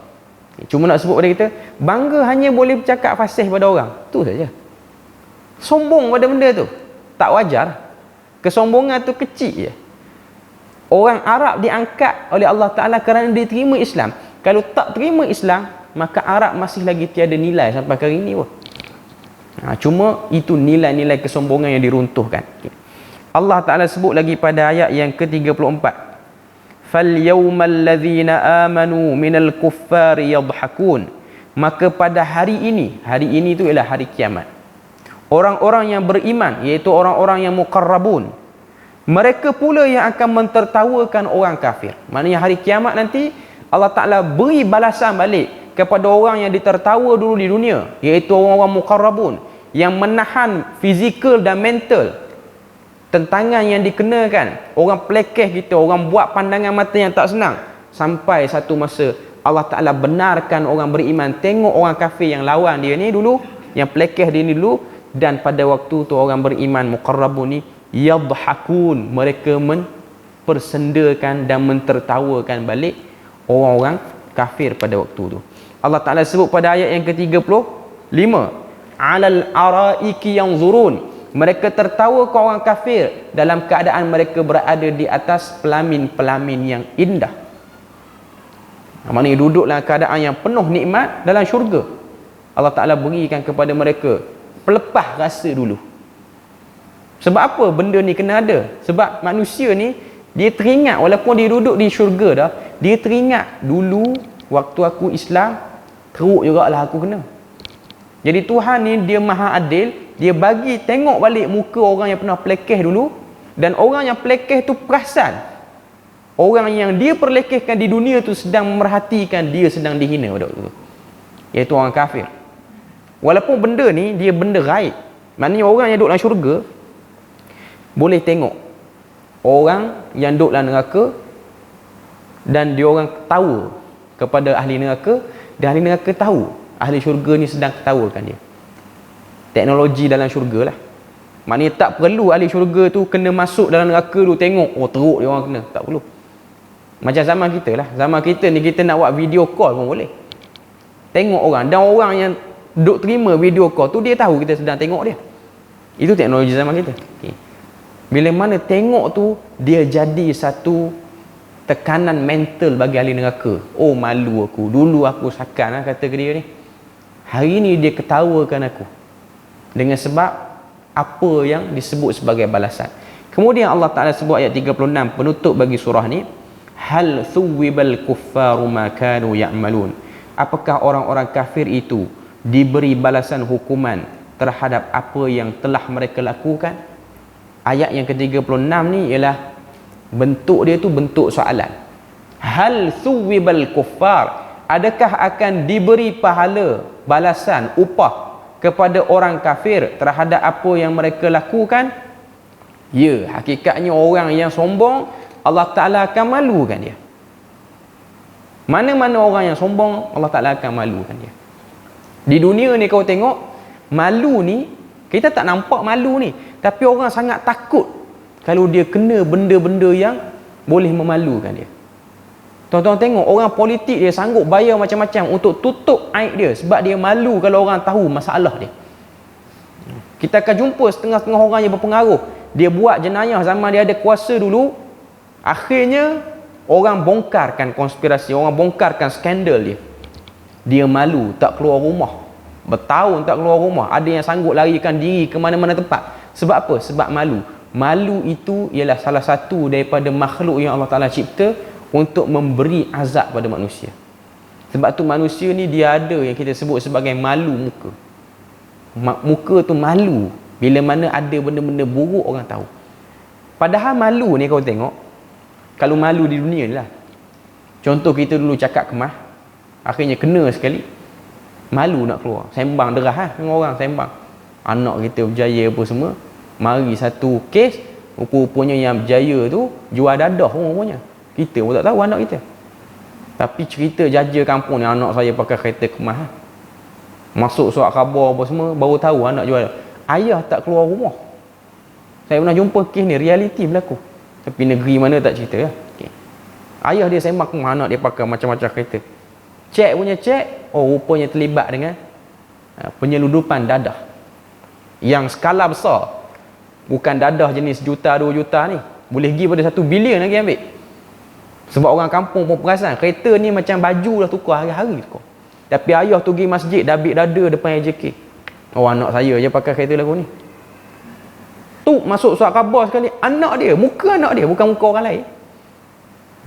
Cuma nak sebut pada kita, bangga hanya boleh bercakap fasih pada orang. Tu saja. Sombong pada benda tu tak wajar. Kesombongan tu kecil je. Orang Arab diangkat oleh Allah Ta'ala kerana dia terima Islam. Kalau tak terima Islam, maka Arab masih lagi tiada nilai sampai hari ini pun. Cuma itu nilai-nilai kesombongan yang diruntuhkan. Allah Ta'ala sebut lagi pada ayat yang ke-34. فَالْيَوْمَ الَّذِينَ آمَنُوا مِنَ الْكُفَّارِ يَضْحَكُونَ. Maka pada hari ini tu ialah hari kiamat, orang-orang yang beriman, iaitu orang-orang yang muqarrabun, mereka pula yang akan mentertawakan orang kafir. Maknanya hari kiamat nanti Allah Ta'ala beri balasan balik kepada orang yang ditertawa dulu di dunia, iaitu orang-orang muqarrabun yang menahan fizikal dan mental, tentangan yang dikenakan, orang pelekeh kita, orang buat pandangan mata yang tak senang, sampai satu masa Allah Ta'ala benarkan orang beriman tengok orang kafir yang lawan dia ni dulu yang pelekeh dia ni dulu. Dan pada waktu tu orang beriman muqarrabun ni yadhakun, mereka mempersendakan dan mentertawakan balik orang-orang kafir pada waktu tu. Allah Ta'ala sebut pada ayat yang ke-35, alal araiki yanzurun, mereka tertawa ke orang kafir dalam keadaan mereka berada di atas pelamin-pelamin yang indah. Maknanya duduk dalam keadaan yang penuh nikmat dalam syurga. Allah Ta'ala berikan kepada mereka pelepah rasa dulu. Sebab apa benda ni kena ada? Sebab manusia ni dia teringat, walaupun dia duduk di syurga dah, dia teringat dulu waktu aku Islam teruk jugalah aku kena. Jadi Tuhan ni dia maha adil, dia bagi tengok balik muka orang yang pernah pelekeh dulu, dan orang yang pelekeh tu perasan orang yang dia perlekehkan di dunia tu sedang memerhatikan dia sedang dihina pada waktu tu, iaitu orang kafir. Walaupun benda ni dia benda gaib, maknanya orang yang duduk dalam syurga boleh tengok orang yang duduk dalam neraka, dan dia orang ketawa kepada ahli neraka, dan ahli neraka tahu ahli syurga ni sedang ketawakan dia. Teknologi dalam syurga lah. Maknanya tak perlu ahli syurga tu kena masuk dalam neraka tu tengok, oh teruk dia orang kena, tak perlu. Macam zaman kita lah, zaman kita ni kita nak buat video call pun boleh tengok orang, dan orang yang duk terima video call tu dia tahu kita sedang tengok dia. Itu teknologi zaman kita. Okay. Bila mana tengok tu, dia jadi satu tekanan mental bagi ahli neraka. Oh malu aku, dulu aku sakan lah kata ke dia ni, hari ni dia ketawakan aku dengan sebab apa yang disebut sebagai balasan. Kemudian Allah Ta'ala sebut ayat 36 penutup bagi surah ni, hal thuwibal kuffaru ma kanu ya'malun, apakah orang-orang kafir itu diberi balasan hukuman terhadap apa yang telah mereka lakukan? Ayat yang ke-36 ni ialah bentuk dia tu bentuk soalan. Hal thuwibal kuffar, adakah akan diberi pahala, balasan, upah kepada orang kafir terhadap apa yang mereka lakukan? Ya, hakikatnya orang yang sombong Allah Ta'ala akan malukan dia. Mana-mana orang yang sombong Allah Ta'ala akan malukan dia. Di dunia ni kau tengok, malu ni, kita tak nampak malu ni, tapi orang sangat takut kalau dia kena benda-benda yang boleh memalukan dia. Tuan-tuan tengok, orang politik dia sanggup bayar macam-macam untuk tutup aib dia, sebab dia malu kalau orang tahu masalah dia. Kita akan jumpa setengah-setengah orang yang berpengaruh, dia buat jenayah zaman dia ada kuasa dulu, akhirnya orang bongkarkan konspirasi, orang bongkarkan skandal dia. Dia malu, tak keluar rumah, bertahun tak keluar rumah. Ada yang sanggup larikan diri ke mana-mana tempat. Sebab apa? Sebab malu. Malu itu ialah salah satu daripada makhluk yang Allah Ta'ala cipta untuk memberi azab pada manusia. Sebab tu manusia ni dia ada yang kita sebut sebagai malu muka. Muka tu malu bila mana ada benda-benda buruk orang tahu. Padahal malu ni kau tengok, kalau malu di dunia ni lah, contoh kita dulu cakap kemas, akhirnya kena sekali, malu nak keluar, sembang derah lah dengan orang, sembang anak kita berjaya apa semua, mari satu kes, rupa-rupanya yang berjaya tu jual dadah rupanya, kita pun tak tahu anak kita, tapi cerita jaja kampung ni anak saya pakai kereta kemas lah. Masuk surat khabar apa semua, baru tahu anak jual, ayah tak keluar rumah. Saya pernah jumpa kes ni, realiti berlaku, tapi negeri mana tak cerita lah. Okay. Ayah dia sembang kemas, anak dia pakai macam-macam kereta, cek punya cek, oh rupanya terlibat dengan penyeludupan dadah yang skala besar. Bukan dadah jenis juta 2 juta ni, boleh pergi pada 1 bilion lagi ambil. Sebab orang kampung pun perasan kereta ni macam baju dah tukar hari-hari tukar. Tapi ayah tu pergi masjid dah ambil dada depan AJK. Oh anak saya je pakai kereta lagu ni. Tu masuk surat khabar sekali, anak dia, muka anak dia, bukan muka orang lain,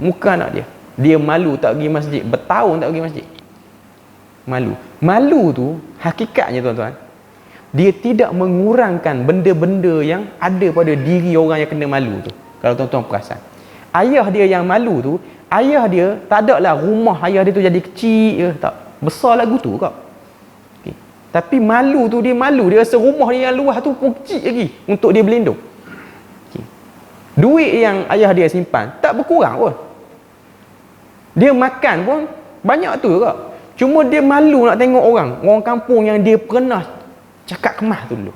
muka anak dia. Dia malu tak pergi masjid, bertahun tak pergi masjid, malu. Malu tu hakikatnya tuan-tuan, dia tidak mengurangkan benda-benda yang ada pada diri orang yang kena malu tu. Kalau tuan-tuan perasan, ayah dia yang malu tu, ayah dia tak ada lah rumah ayah dia tu jadi kecil je, tak besar lagu tu kau. Okay. Tapi malu tu, dia malu, dia rasa rumah dia yang luas tu pun kecil lagi untuk dia berlindung. Okay. Duit yang ayah dia simpan tak berkurang pun, dia makan pun banyak tu kak. Cuma dia malu nak tengok orang kampung yang dia pernah Cakap kemas tu dulu.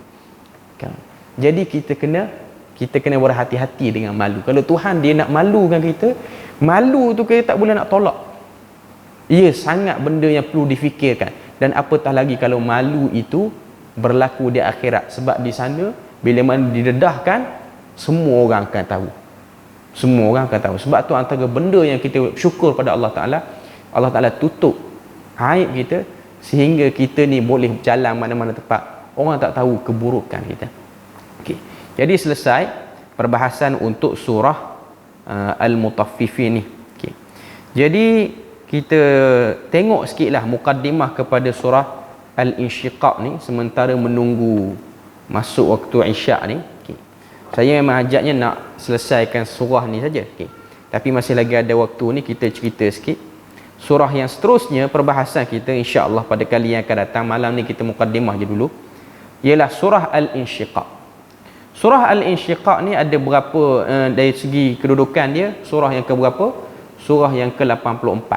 Kan? Jadi kita kena berhati-hati dengan malu. Kalau Tuhan dia nak malukan kita, malu tu kita tak boleh nak tolak. Ia sangat benda yang perlu difikirkan. Dan apatah lagi kalau malu itu berlaku di akhirat. Sebab di sana bila mana didedahkan, semua orang akan tahu. Semua orang akan tahu. Sebab tu antara benda yang kita syukur pada Allah Ta'ala tutup aib kita sehingga kita ni boleh berjalan mana-mana tempat. Orang tak tahu keburukan kita. Okay. Jadi selesai perbahasan untuk surah Al-Mutaffifin ni. Okay. Jadi kita tengok sikitlah mukaddimah kepada surah Al-Insyiqaq ni sementara menunggu masuk waktu Isyak ni. Okay. Saya memang ajaknya nak selesaikan surah ni saja. Okay. Tapi masih lagi ada waktu ni, kita cerita sikit. Surah yang seterusnya perbahasan kita insya-Allah pada kali yang akan datang. Malam ni kita mukaddimah je dulu. Ialah surah Al-Insyiqaq. Surah Al-Insyiqaq ni ada berapa dari segi kedudukan dia? Surah yang ke berapa? Surah yang ke-84.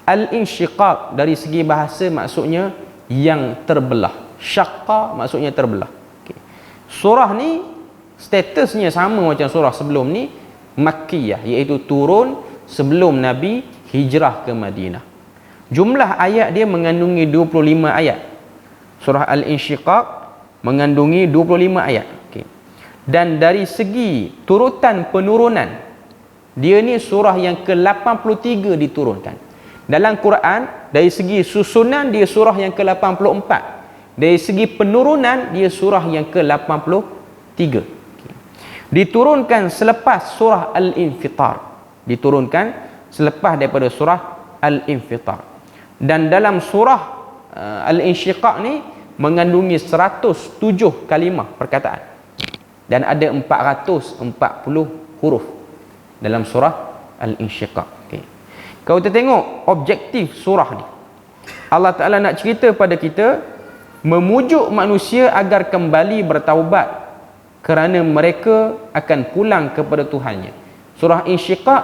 Al-Insyiqaq dari segi bahasa maksudnya yang terbelah. Syaqqa maksudnya terbelah. Okay. Surah ni statusnya sama macam surah sebelum ni, Makkiyah, iaitu turun sebelum Nabi hijrah ke Madinah. Jumlah ayat dia mengandungi 25 ayat. Surah Al-Insyiqaq mengandungi 25 ayat. Okay. Dan dari segi turutan penurunan, dia ni surah yang ke-83 diturunkan. Dalam Quran, dari segi susunan dia surah yang ke-84. Dari segi penurunan dia surah yang ke-83. Okay. Diturunkan selepas surah Al-Infitar. Diturunkan selepas daripada surah Al-Infitar. Dan dalam surah Al-Insyiqaq ni mengandungi 107 kalimah perkataan. Dan ada 440 huruf dalam surah Al-Insyiqaq. Okay. Kalau kita tengok objektif surah ni, Allah Ta'ala nak cerita pada kita, memujuk manusia agar kembali bertaubat kerana mereka akan pulang kepada Tuhannya. Surah Insyiqaq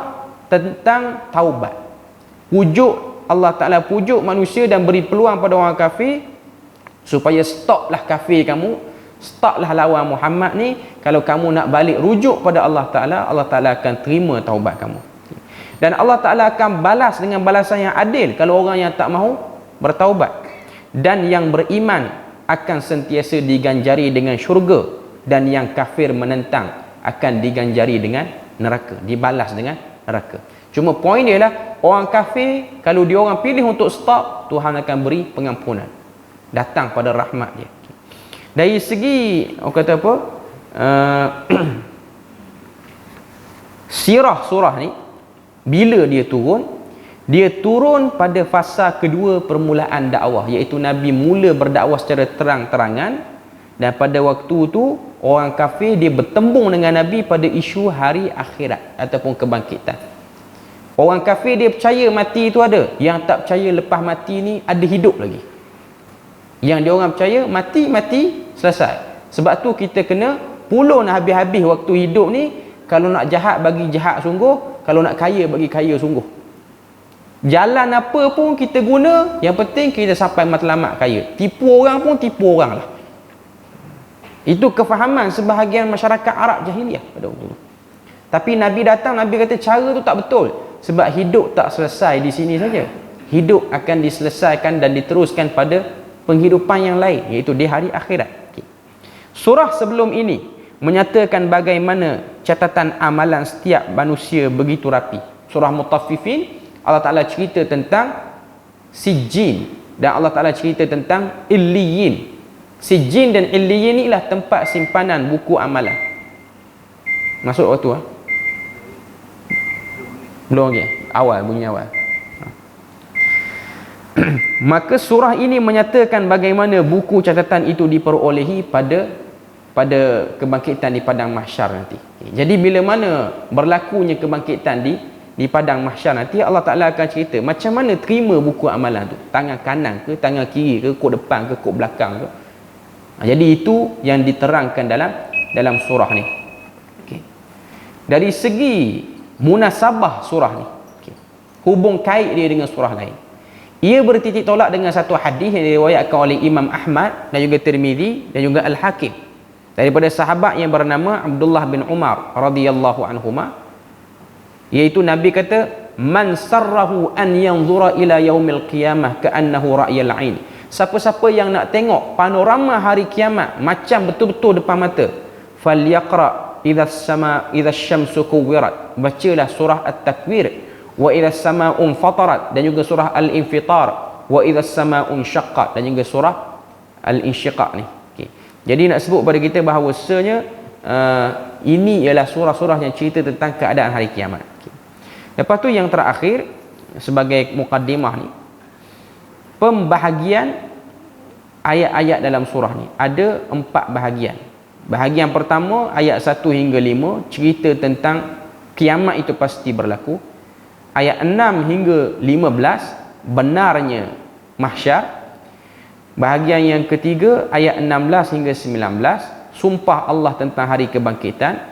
tentang taubat. Pujuk Allah Ta'ala, pujuk manusia dan beri peluang pada orang kafir supaya stoplah kafir kamu, stoplah lawan Muhammad ni. Kalau kamu nak balik rujuk pada Allah Ta'ala, Allah Ta'ala akan terima taubat kamu. Dan Allah Ta'ala akan balas dengan balasan yang adil kalau orang yang tak mahu bertaubat. Dan yang beriman akan sentiasa diganjari dengan syurga, dan yang kafir menentang akan diganjari dengan neraka, dibalas dengan neraka. Cuma poin dia lah, orang kafir kalau dia orang pilih untuk stop, Tuhan akan beri pengampunan, datang pada rahmat dia. Dari segi orang kata apa, sirah surah ni, bila dia turun pada fasa kedua permulaan dakwah, iaitu Nabi mula berdakwah secara terang-terangan. Dan pada waktu tu orang kafir dia bertembung dengan Nabi pada isu hari akhirat ataupun kebangkitan. Orang kafir dia percaya mati itu ada, yang tak percaya lepas mati ni ada hidup lagi. Yang dia orang percaya mati selesai. Sebab tu kita kena pulun habis-habis waktu hidup ni. Kalau nak jahat bagi jahat sungguh, kalau nak kaya bagi kaya sungguh. Jalan apa pun kita guna, yang penting kita sampai matlamat kaya. Tipu orang pun tipu orang lah. Itu kefahaman sebahagian masyarakat Arab jahiliah pada waktu itu. Tapi Nabi datang, Nabi kata cara tu tak betul. Sebab hidup tak selesai di sini saja. Hidup akan diselesaikan dan diteruskan pada penghidupan yang lain, iaitu di hari akhirat. Okay. Surah sebelum ini menyatakan bagaimana catatan amalan setiap manusia begitu rapi. Surah Mutaffifin, Allah Ta'ala cerita tentang Sijjin, dan Allah Ta'ala cerita tentang Illiyin. Sijjin dan Illiyin ni lah tempat simpanan buku amalan. Masuk waktu belum lagi? Awal, bunyi awal. Maka surah ini menyatakan bagaimana buku catatan itu diperolehi pada kebangkitan di padang mahsyar nanti. Jadi bila mana berlakunya kebangkitan di padang mahsyar nanti, Allah Ta'ala akan cerita macam mana terima buku amalan tu. Tangan kanan ke, tangan kiri ke, kok depan ke, kok belakang ke. Jadi itu yang diterangkan dalam surah ni. Okay. Dari segi munasabah surah ni, okay, hubung kait dia dengan surah lain, Ia bertitik tolak dengan satu hadis yang diriwayatkan oleh Imam Ahmad dan juga Tirmizi dan juga Al-Hakim daripada sahabat yang bernama Abdullah bin Umar radhiyallahu anhuma, iaitu Nabi kata, man sarrahu an yanzura ila yaumil qiyamah ka'annahu ra'yal ain. Siapa-siapa yang nak tengok panorama hari kiamat macam betul-betul depan mata, falyaqra idza syamsu kuwirat, bacalah surah At-Takwir, wa idza samaa'u fatarat, dan juga surah Al-Infitar, wa idza samaa'u syaqqat, dan juga surah Al-Insyiqaq ni. Okay. Jadi nak sebut pada kita bahawasanya ini ialah surah-surah yang cerita tentang keadaan hari kiamat. Okay. Lepas tu yang terakhir sebagai mukaddimah ni, pembahagian ayat-ayat dalam surah ni ada 4 bahagian. Bahagian pertama ayat 1 hingga 5 cerita tentang kiamat itu pasti berlaku. Ayat 6 hingga 15 benarnya mahsyar. Bahagian yang ketiga ayat 16 hingga 19 sumpah Allah tentang hari kebangkitan.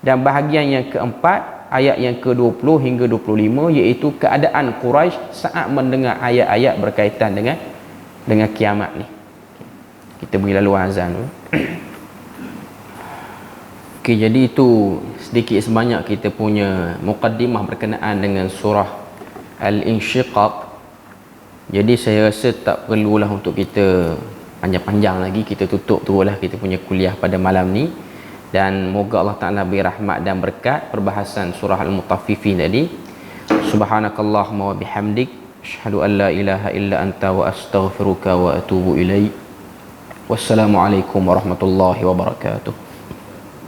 Dan bahagian yang keempat ayat yang ke-20 hingga 25 iaitu keadaan Quraisy saat mendengar ayat-ayat berkaitan dengan kiamat ni. Kita beri lalu azan dulu. Okey, jadi itu sedikit sebanyak kita punya mukaddimah berkenaan dengan surah Al-Insyiqaq. Jadi saya rasa tak perlulah untuk kita panjang-panjang lagi, kita tutup teruslah kita punya kuliah pada malam ni. Dan moga Allah Ta'ala beri rahmat dan berkat perbahasan surah Al-Mutaffifin tadi. Subhanakallahumma wa bihamdik, asyhadu an la ilaha illa anta wa astaghfiruka wa atubu ilaik. Wassalamualaikum warahmatullahi wabarakatuh.